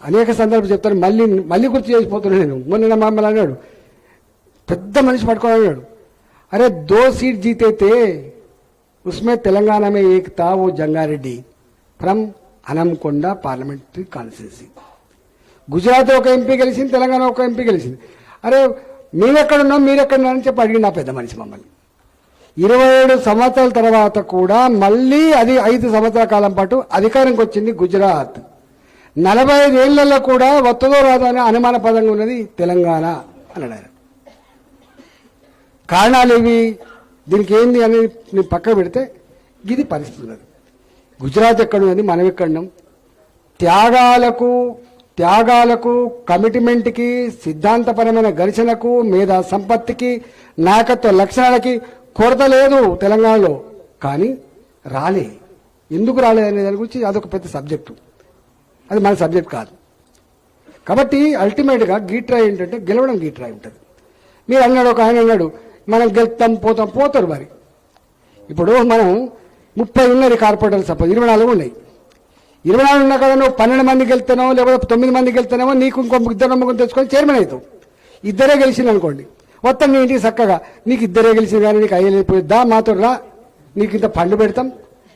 అనేక సందర్భాలు చెప్తాను, మళ్ళీ మళ్ళీ గుర్తు చేసిపోతున్నాను నేను. మొన్న మమ్మల్ని అన్నాడు, పెద్ద మనిషి పట్టుకొని అన్నాడు, అరే 2 सीट जीते थे उसमें तेलंगाना में एक था वो जंगारेड्डी from Hanamkonda parliamentary constituency. Gujarat ఒక ఎంపీ గెలిచింది, తెలంగాణ ఒక ఎంపీ గెలిచింది. అరే మీరెక్కడున్నాం మీరెక్కడున్నారని చెప్పి అడిగిన పెద్ద మనిషి మమ్మల్ని. 27 సంవత్సరాల తర్వాత కూడా మళ్ళీ అది 5 సంవత్సరాల కాలం పాటు అధికారంకి వచ్చింది గుజరాత్. 45 ఏళ్లలో కూడా వత్తదో రాదో అనే అనుమానపదంగా ఉన్నది తెలంగాణ అన్నాడు ఆయన. కారణాలు ఇవి, దీనికి ఏంది అని నేను పక్క పెడితే ఇది పరిస్థితి ఉన్నది. గుజరాత్ ఎక్కడున్నది, మనం ఎక్కడున్నాం. త్యాగాలకు కమిట్మెంట్కి, సిద్ధాంతపరమైన ఘర్షణకు, మేధా సంపత్తికి, నాయకత్వ లక్షణాలకి కొరత లేదు తెలంగాణలో. కానీ రాలే, ఎందుకు రాలేదనే దాని గురించి అదొక పెద్ద సబ్జెక్టు, అది మన సబ్జెక్ట్ కాదు. కాబట్టి అల్టిమేట్గా గీట్రాయి ఏంటంటే గెలవడం గీట్రాయి ఉంటుంది. మీరు అన్నాడు, ఒక ఆయన అన్నాడు మనం గెలుస్తాం పోతారు. మరి ఇప్పుడు మనం 30 ఉన్నది కార్పొరేటర్లు, సపోజ్ 24 ఉన్నాయి. 24 ఉన్నా కదా, నువ్వు 12 మందికి వెళ్తున్నావు లేకపోతే 9 మందికి వెళ్తున్నావో, నీకు ఇంకో 2 ముగ్గురు తెచ్చుకొని చైర్మన్ అవుతావు. ఇద్దరే గెలిచింది అనుకోండి, మొత్తం నీ ఇంటికి చక్కగా నీకు ఇద్దరే గెలిచింది కానీ నీకు అయ్యలేకపోయిద్దా, మాతో రా, నీకు ఇంత ఫండ్ పెడతాం,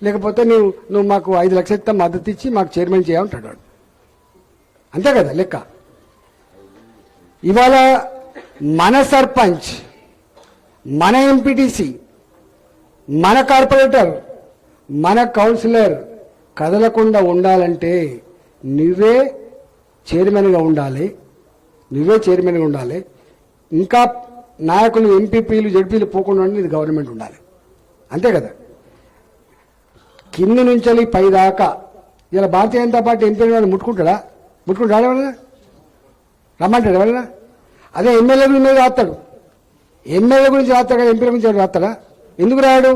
లేకపోతే నువ్వు మాకు 5 లక్షలు ఇస్తాం మద్దతు ఇచ్చి మాకు చైర్మన్ చేయమంటాడు వాడు. అంతే కదా లెక్క. ఇవాళ మన సర్పంచ్, మన ఎంపీటీసీ, మన కార్పొరేటర్, మన కౌన్సిలర్ కదలకుండా ఉండాలంటే నువ్వే చైర్మన్గా ఉండాలి. ఇంకా నాయకులు, ఎంపీపీలు, జడ్పీలు పోకుండా ఇది గవర్నమెంట్ ఉండాలి. అంతే కదా. కింది నుంచి పై దాకా ఇలా భారతీయ జనతా పార్టీ ఎంపీ ముట్టుకుంటాడా ఎవరైనా రమ్మంటాడు ఎవరైనా? అదే ఎమ్మెల్యే గురించి రాస్తాడు, ఎమ్మెల్యే గురించి రాస్తాడు కదా, ఎంపీల గురించి రాస్తాడా? ఎందుకు రాడు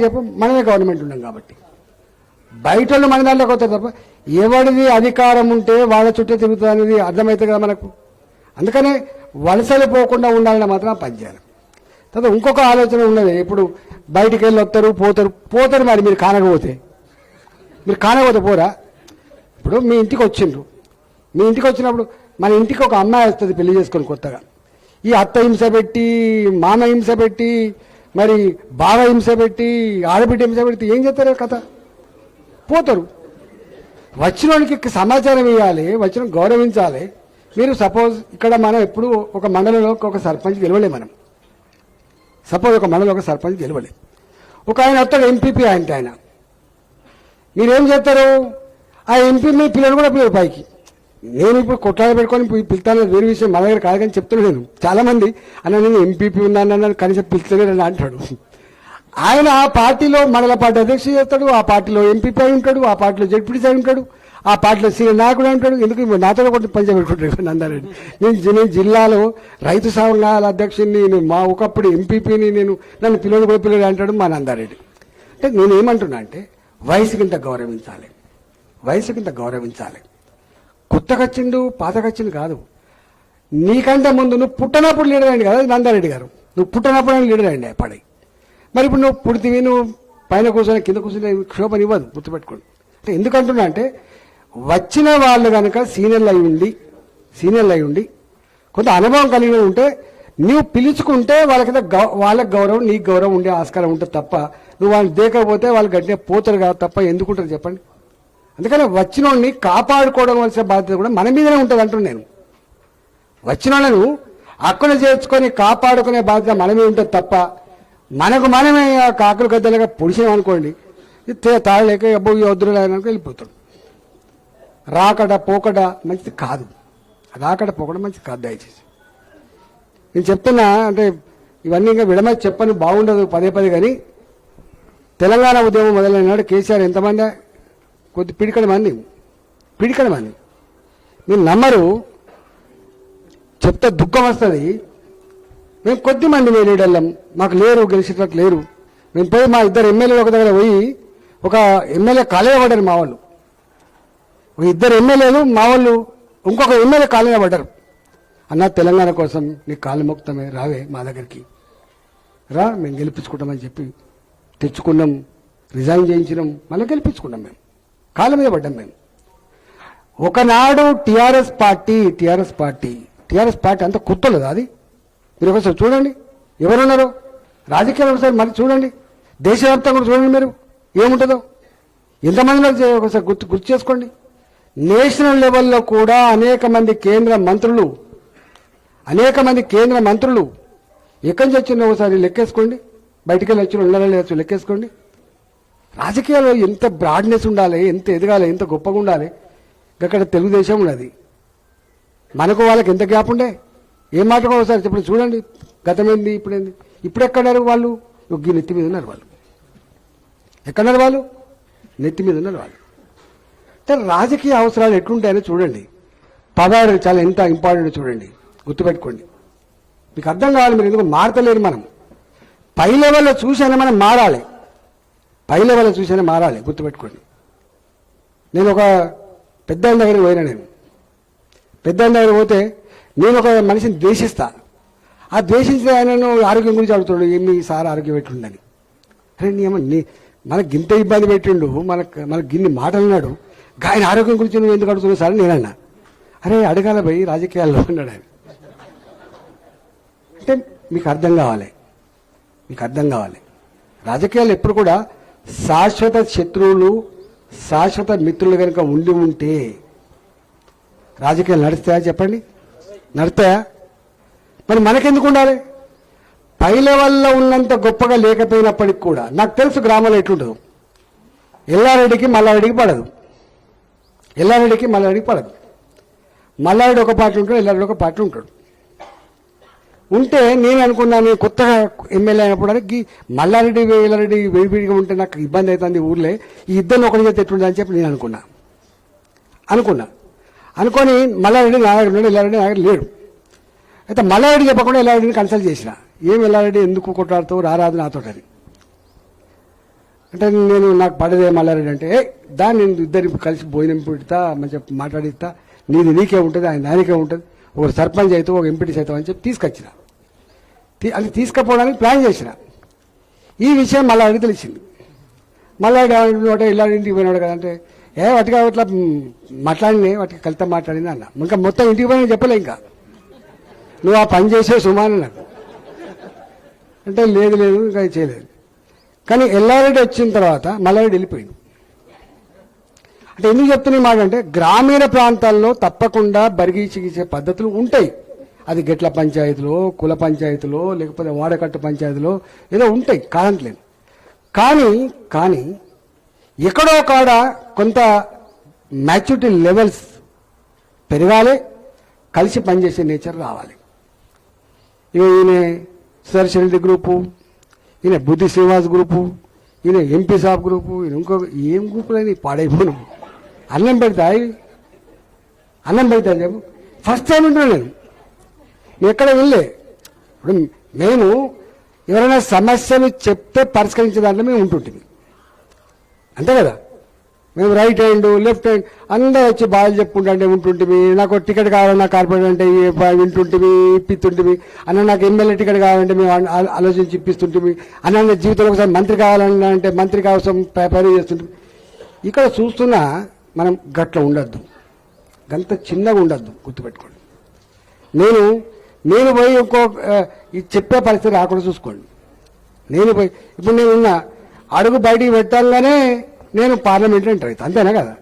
చెప్పు? మనమే గవర్నమెంట్ ఉన్నాం కాబట్టి. బయట వాళ్ళు మన దాంట్లోకి వస్తారు తప్ప ఎవరిది అధికారం ఉంటే వాళ్ళ చుట్టూ తిరుగుతుంది అనేది అర్థమవుతుంది కదా మనకు. అందుకనే వలసలు పోకుండా ఉండాలని మాత్రం పనిచేయాలి. తర్వాత ఇంకొక ఆలోచన ఉన్నది, ఇప్పుడు బయటికి వెళ్ళి వస్తారు పోతారు. మరి మీరు కానకపోతే పోరా? ఇప్పుడు మీ ఇంటికి వచ్చినప్పుడు మన ఇంటికి ఒక అమ్మాయి వస్తుంది పెళ్లి చేసుకొని కొత్తగా. ఈ అత్త హింస పెట్టి, మామ హింస పెట్టి, మరి బావ హింస పెట్టి, ఆడబిడ్డ హింస పెట్టి ఏం చేస్తారు కథ? పోతారు. వచ్చిన వానికి సమాచారం ఇవ్వాలి, వచ్చిన గౌరవించాలి. మీరు సపోజ్ ఇక్కడ మనం ఎప్పుడు ఒక మండలంలో ఒక సర్పంచ్ గెలవలే. మనం సపోజ్ ఒక మండలంలో ఒక సర్పంచ్ గెలవలే. ఒక ఆయన వస్తాడు ఎంపీపీ, ఆయన మీరేం చేస్తారు? ఆ ఎంపీ మీ పిల్లలు కూడా పిల్లలు పైకి. నేను ఇప్పుడు కొట్లాడ పెట్టుకొని పిలుతాను, వేరే విషయం మన దగ్గర కాదు కానీ చెప్తున్నాను. నేను చాలా మంది అన్న నేను ఎంపీపీ ఉన్నాను కనీసం పిలుస్తలేదని అంటాడు. ఆయన ఆ పార్టీలో మండల పార్టీ అధ్యక్షుడు చేస్తాడు, ఆ పార్టీలో ఎంపీపీ అయి ఉంటాడు, ఆ పార్టీలో జడ్పీటీ అయి ఉంటాడు, ఆ పార్టీలో సీనియర్ నాయకుడు ఉంటాడు. ఎందుకు నాతో కూడా పంచబెట్టుకుంటాడు నందారెడ్డి. నేను జిల్లాలో రైతు సంఘాల అధ్యక్షుడిని, నేను మా ఒకప్పుడు ఎంపీపీని, నన్ను పిల్లలు కూడా పిల్లలు అంటాడు మా నందారెడ్డి. అంటే నేనేమంటున్నా అంటే వయసుకింత గౌరవించాలి. కొత్తకొచ్చిండు పాతకొచ్చిండు కాదు. నీకంటే ముందు నువ్వు పుట్టనప్పుడు లీడర్ అయింది కదా నందారెడ్డి గారు. నువ్వు పుట్టనప్పుడు లీడర్ అయింది పడి. మరి ఇప్పుడు నువ్వు పుడితివి, నువ్వు పైన కూర్చొని కింద కూర్చొని క్షోభనివ్వదు, గుర్తుపెట్టుకోండి. అంటే ఎందుకంటున్నా అంటే వచ్చిన వాళ్ళు కనుక సీనియర్లు అయి ఉండి కొంత అనుభవం కలిగి ఉంటే నువ్వు పిలుచుకుంటే వాళ్ళకి గౌరవం, నీకు గౌరవం ఉండే ఆస్కారం ఉంటుంది తప్ప నువ్వు వాళ్ళని దేకపోతే వాళ్ళు గట్టిగా పోతారు కదా తప్ప ఎందుకుంటారు చెప్పండి. అందుకని వచ్చిన వాళ్ళని కాపాడుకోవడం వలసిన బాధ్యత కూడా మన మీదనే ఉంటుంది అంటున్నాను నేను. వచ్చిన వాళ్ళను అక్కడ చేర్చుకొని కాపాడుకునే బాధ్యత మనమే ఉంటుంది తప్ప మనమే కాకులు గద్దలుగా పొడిచాం అనుకోండి, తాళలేక అబ్బో వద్దురు అనుకో వెళ్ళిపోతాడు. పోకడ మంచిది కాదు, దయచేసి నేను చెప్తున్నా. అంటే ఇవన్నీ ఇంకా విడమని చెప్పని బాగుండదు పదే కానీ తెలంగాణ ఉద్యమం మొదలైనాడు కేసీఆర్ ఎంతమంది, కొద్ది పిడికడ మంది మీరు నమ్మరు, చెప్తే దుఃఖం వస్తుంది. మేము కొద్ది మంది మేము లీడర్లం, మాకు లేరు, గెలిచేటట్టు లేరు. మేము పోయి మా 2 ఎమ్మెల్యేలు ఒక దగ్గర పోయి ఒక ఎమ్మెల్యే కాలేజీ పడ్డారు మా వాళ్ళు, 2 ఎమ్మెల్యేలు మా వాళ్ళు ఇంకొక ఎమ్మెల్యే కాలేజీ పడ్డారు. అన్న తెలంగాణ కోసం నీ కాళ్ళు మొక్కుతామే, రావే మా దగ్గరికి రా, మేము గెలిపించుకుంటామని చెప్పి తెచ్చుకున్నాం, రిజైన్ చేయించినాం, మళ్ళీ గెలిపించుకున్నాం. మేము కాళ్ళ మీద పడ్డాం. మేము ఒకనాడు టీఆర్ఎస్ పార్టీ అంత కుత్తలేదు అది. మీరు ఒకసారి చూడండి ఎవరున్నారో రాజకీయాలు, ఒకసారి మరి చూడండి, దేశవ్యాప్తంగా కూడా చూడండి మీరు ఏముంటుందో, ఎంతమంది ఒకసారి గుర్తు చేసుకోండి. నేషనల్ లెవెల్లో కూడా అనేక మంది కేంద్ర మంత్రులు ఎక్కడి నుంచి వచ్చిందో ఒకసారి లెక్కేసుకోండి, బయటికి వెళ్ళి వచ్చి ఉండాలి లెక్కేసుకోండి. రాజకీయాల్లో ఎంత బ్రాడ్నెస్ ఉండాలి, ఎంత ఎదగాలి, ఎంత గొప్పగా ఉండాలి. అక్కడ తెలుగుదేశం ఉన్నది, మనకు వాళ్ళకి ఎంత గ్యాప్ ఉండే, ఏం మాటకో ఒకసారి ఇప్పుడు చూడండి. గతమేంది ఇప్పుడేంది, ఇప్పుడు ఎక్కడారు వాళ్ళు, నెత్తి మీద ఉన్నారు వాళ్ళు, ఎక్కడున్నారు వాళ్ళు, నెత్తి మీద ఉన్నారు వాళ్ళు. అంటే రాజకీయ అవసరాలు ఎట్లుంటాయని చూడండి. పదాలు చాలా ఎంత ఇంపార్టెంట్ చూడండి, గుర్తుపెట్టుకోండి. మీకు అర్థం కావాలి, మీరు ఎందుకు మారతలేరు. మనం పై లెవెల్లో చూసైనా మనం మారాలి, గుర్తుపెట్టుకోండి. నేను ఒక పెద్ద దగ్గరికి పోయినా, పెద్ద దగ్గర పోతే నేను ఒక మనిషిని ద్వేషిస్తా. ఆ ద్వేషించిన ఆయనను ఆరోగ్యం గురించి అడుగుతాడు, ఏమి సార్ ఆరోగ్యం ఎట్లుందని. అరే మనకు గింత ఇబ్బంది పెట్టిండు, మనకు గిన్ని మాటలు అన్నాడు, ఆయన ఆరోగ్యం గురించి నువ్వు ఎందుకు అడుగుతున్నావు సార్ నేనన్నా. అరే అడగాల పోయి రాజకీయాల్లో అన్నాడు ఆయన. అంటే మీకు అర్థం కావాలి, రాజకీయాలు ఎప్పుడు కూడా శాశ్వత శత్రువులు, శాశ్వత మిత్రులు కనుక ఉంటే రాజకీయాలు నడుస్తాయా చెప్పండి? నడుస్తాయా? మరి మనకెందుకు ఉండాలి? పై లెవెల్లో ఉన్నంత గొప్పగా లేకపోయినప్పటికి కూడా నాకు తెలుసు గ్రామంలో ఎట్లుంటుందో. ఎల్లారెడ్డికి మల్లారెడ్డికి పడదు, మల్లారెడ్డి ఒక పార్టీ ఉంటాడు, ఎల్లారెడ్డి ఒక పార్టీ ఉంటాడు. ఉంటే నేను అనుకున్నాను, కొత్తగా ఎమ్మెల్యే అయినప్పుడు మల్లారెడ్డి ఎల్లారెడ్డి విడివిడిగా ఉంటే నాకు ఇబ్బంది అవుతుంది ఊర్లే, ఈ ఇద్దరిని ఒకటి చేస్తే ఎట్లుంటుందని చెప్పి నేను అనుకొని మల్లారెడ్డి నాయకుడు ఉన్నాడు, ఎల్లారెడ్డి నాయకుడు లేడు. అయితే మల్లారెడ్డి చెప్పకుండా ఎల్లారెడ్డిని కన్సల్ట్ చేసిన, ఏం ఎల్లారెడ్డి ఎందుకు కొట్లాడుతావు, రారాదు నాతో అని. అంటే నాకు పడదే మల్లారెడ్డి అంటే, దాన్ని నేను ఇద్దరు కలిసి భోజనం పెడతా, మంచిగా మాట్లాడిస్తా, నీకే ఉంటుంది, ఆయన దానికే ఉంటుంది, ఒక సర్పంచ్ అవుతావు, ఒక ఎంపీటీస్ అవుతావు అని చెప్పి తీసుకొచ్చిన. అది తీసుకుపోవడానికి ప్లాన్ చేసిన. ఈ విషయం మల్లారెడ్డి తెలిసింది. మల్లారెడ్డి ఎల్లారెడ్డి ఇంటికి పోయినాడు కదంటే, వాటికి అట్లా మాట్లాడినే, వాటికి కలిత మాట్లాడింది అన్న. ఇంకా మొత్తం ఇంటికి పోయినా చెప్పలే, ఇంకా నువ్వు ఆ పని చేసే సుమాను నాకు అంటే లేదు ఇంకా చేయలేదు. కానీ ఎల్లారెడ్డి వచ్చిన తర్వాత మల్లారెడ్డి వెళ్ళిపోయింది. అంటే ఎందుకు చెప్తున్నా మాట అంటే, గ్రామీణ ప్రాంతాల్లో తప్పకుండా బరిగీచిగిచ్చే పద్ధతులు ఉంటాయి. అది గెట్ల పంచాయతీలో, కుల పంచాయతీలో, లేకపోతే వాడకట్టు పంచాయతీలో ఏదో ఉంటాయి, కాదంటలేదు. కానీ ఎక్కడో కాడ కొంత మ్యాచ్యూరిటీ లెవెల్స్ పెరగాలి, కలిసి పనిచేసే నేచర్ రావాలి. ఈయన సుదర్శన్ రెడ్డి గ్రూపు, ఈయన బుద్ధి శ్రీనివాస్ గ్రూపు, ఈయన ఎంపీ సాబ్ గ్రూపు, ఈయన ఇంకొక ఏం గ్రూపులని పాడైపోను. అన్నం పెడతా చెప్పు. ఫస్ట్ టైం ఉంటున్నాను నేను ఎక్కడ వెళ్ళే. ఇప్పుడు మేము ఎవరైనా సమస్యలు చెప్తే పరిష్కరించే దాంట్లో మేము ఉంటుంటుంది, అంతే కదా. మేము రైట్ హ్యాండ్, లెఫ్ట్ హ్యాండ్ అందరూ వచ్చి బాగా చెప్పుకుంటే ఉంటుంటివి. నాకు టికెట్ కావాలన్నా కార్పొరేట్ అంటే వింటుంటివి, ఇప్పిస్తుంటివి. అన్న నాకు ఎమ్మెల్యే టికెట్ కావాలంటే మేము ఆలోచించి ఇప్పిస్తుంటివి. అన్న జీవితంలో ఒకసారి మంత్రి కావాలన్నా అంటే మంత్రి కోసం పని చేస్తుంటివి. ఇక్కడ చూస్తున్నా మనం గట్ల ఉండద్దు, గంత చిన్నగా ఉండద్దు, గుర్తుపెట్టుకోండి. నేను పోయి చెప్పే పరిస్థితి రాకుండా చూసుకోండి. ఇప్పుడు నేనున్న అడుగు బయటికి పెట్టాగానే నేను పార్లమెంట్లో ఎంటర్ అవుతాను, అంతేనా కదా.